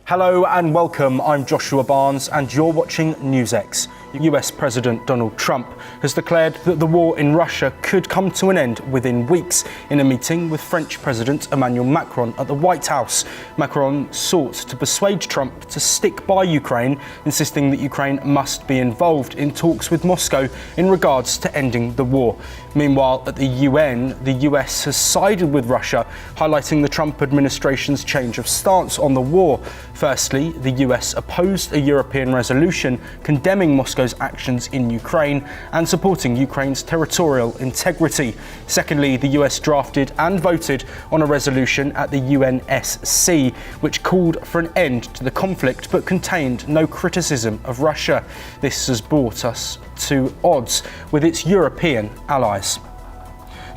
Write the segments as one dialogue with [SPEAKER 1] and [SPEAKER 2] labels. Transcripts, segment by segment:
[SPEAKER 1] Hello and welcome, I'm Joshua Barnes and you're watching NewsX. US President Donald Trump has declared that the war in Russia could come to an end within weeks in a meeting with French President Emmanuel Macron at the White House. Macron sought to persuade Trump to stick by Ukraine, insisting that Ukraine must be involved in talks with Moscow in regards to ending the war. Meanwhile, at the UN, the US has sided with Russia, highlighting the Trump administration's change of stance on the war. Firstly, the US opposed a European resolution condemning Moscow's actions in Ukraine and supporting Ukraine's territorial integrity. Secondly, the US drafted and voted on a resolution at the UNSC, which called for an end to the conflict but contained no criticism of Russia. This has brought us to odds with its European allies.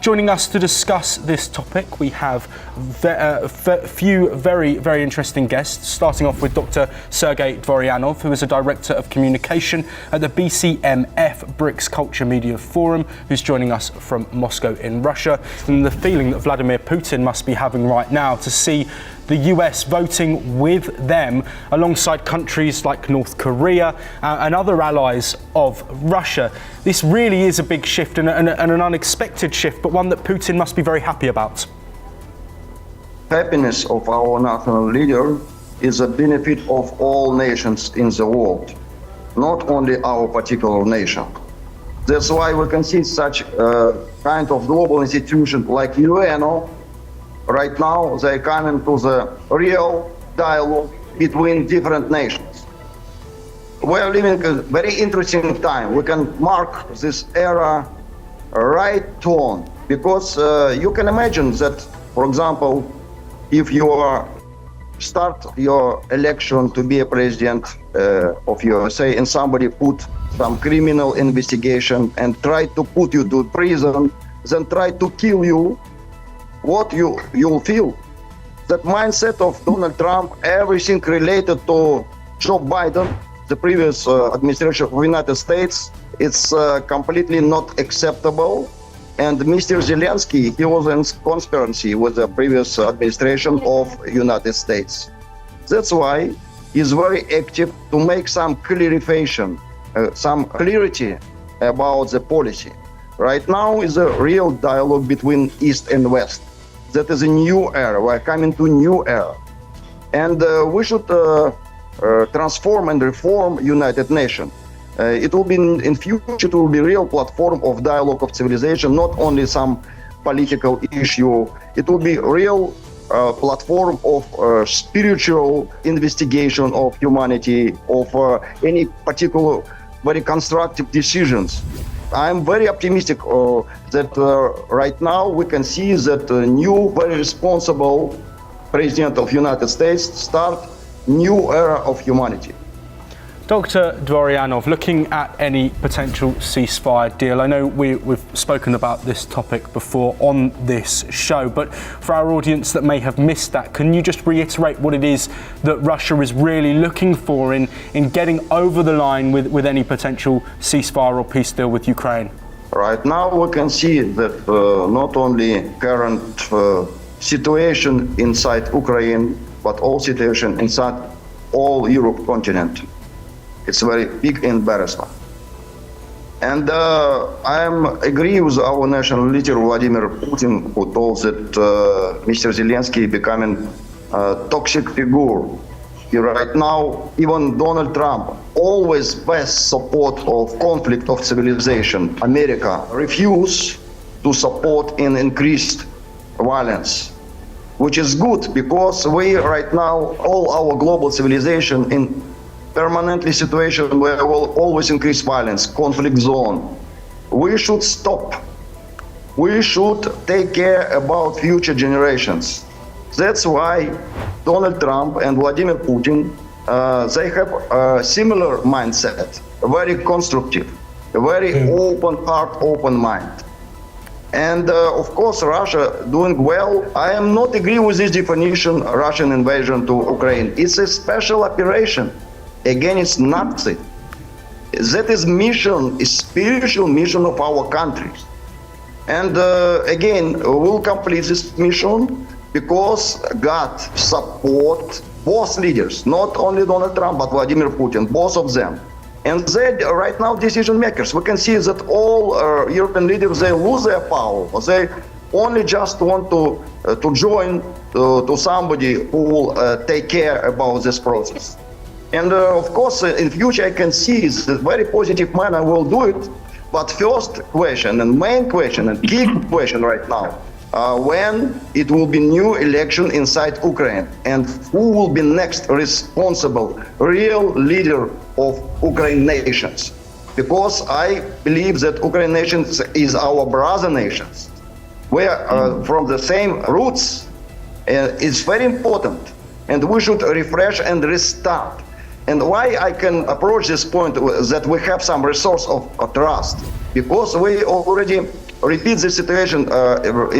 [SPEAKER 1] Joining us to discuss this topic, we have a few very interesting guests, starting off with Dr. Sergei Dvorianov, who is a Director of Communication at the BCMF BRICS Culture Media Forum, who's joining us from Moscow in Russia. And the feeling that Vladimir Putin must be having right now to see the US voting with them alongside countries like North Korea and other allies of Russia. This really is a big shift and an unexpected shift, but one that Putin must be very happy about.
[SPEAKER 2] Happiness of our national leader is a benefit of all nations in the world, not only our particular nation. That's why we can see such a kind of global institution like Dvorianov. Right now, they come into the real dialogue between different nations. We are living a very interesting time. We can mark this era right on, because you can imagine that, for example, if you start your election to be a president of USA and somebody put some criminal investigation and try to put you to prison, then try to kill you, what you'll feel. That mindset of Donald Trump, everything related to Joe Biden, the previous administration of the United States, it's completely not acceptable. And Mr. Zelensky, he was in conspiracy with the previous administration of United States. That's why he's very active to make some clarification, some clarity about the policy. Right now is a real dialogue between East and West. That is a new era. We're coming to a new era. And we should transform and reform United Nations. It will be in future, it will be a real platform of dialogue of civilization, not only some political issue. It will be a real platform of spiritual investigation of humanity, of any particular very constructive decisions. I'm very optimistic that right now we can see that a new, very responsible President of the United States start new era of humanity.
[SPEAKER 1] Dr. Dvorianov, looking at any potential ceasefire deal, I know we've spoken about this topic before on this show, but for our audience that may have missed that, can you just reiterate what it is that Russia is really looking for in getting over the line with any potential ceasefire or peace deal with Ukraine?
[SPEAKER 2] Right now we can see that not only current situation inside Ukraine, but all situation inside all Europe continent. It's a very big embarrassment. And I agree with our national leader, Vladimir Putin, who told that Mr. Zelensky becoming a toxic figure. Right now, even Donald Trump, always best support of conflict of civilization, America, refuse to support in increased violence, which is good because we right now, all our global civilization in permanently situation where will always increase violence, conflict zone. We should stop. We should take care about future generations. That's why Donald Trump and Vladimir Putin, they have a similar mindset, very constructive, a very open heart, open mind. And of course, Russia doing well. I am not agree with this definition, Russian invasion to Ukraine. It's a special operation. Again, it's Nazi. That is mission, is spiritual mission of our countries. And again, we'll complete this mission because God support both leaders, not only Donald Trump, but Vladimir Putin, both of them. And they right now decision makers. We can see that all European leaders, they lose their power. They only just want to join to somebody who will take care about this process. And of course, in future, I can see the very positive manner will do it. But first question and main question and key question right now, when it will be new election inside Ukraine, and who will be next responsible real leader of Ukraine nations? Because I believe that Ukraine nations is our brother nations. We are from the same roots. It's very important, and we should refresh and restart. And why I can approach this point that we have some resource of trust, because we already repeat the situation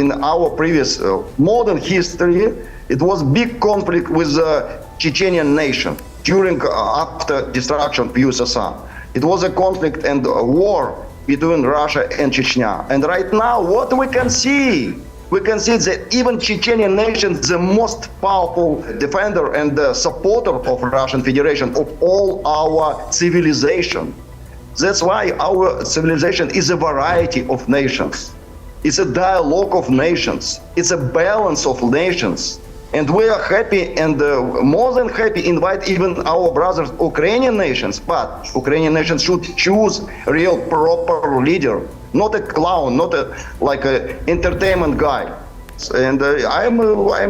[SPEAKER 2] in our previous modern history. It was big conflict with the Chechenian nation during after destruction of USSR. It was a conflict and a war between Russia and Chechnya. And right now, what we can see that even Chechenian nation, the most powerful defender and supporter of Russian Federation, of all our civilization. That's why our civilization is a variety of nations. It's a dialogue of nations. It's a balance of nations. And we are happy and more than happy invite even our brothers Ukrainian nations, but Ukrainian nations should choose real proper leader, not a clown, not like a entertainment guy. And I'm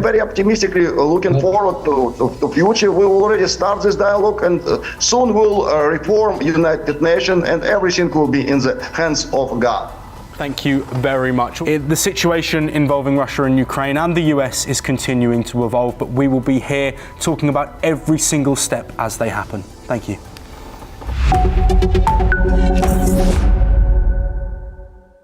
[SPEAKER 2] very optimistically looking forward to future. We will already start this dialogue, and soon we'll reform United Nations, and everything will be in the hands of God.
[SPEAKER 1] Thank you very much. The situation involving Russia and Ukraine and the US is continuing to evolve, but we will be here talking about every single step as they happen. Thank you.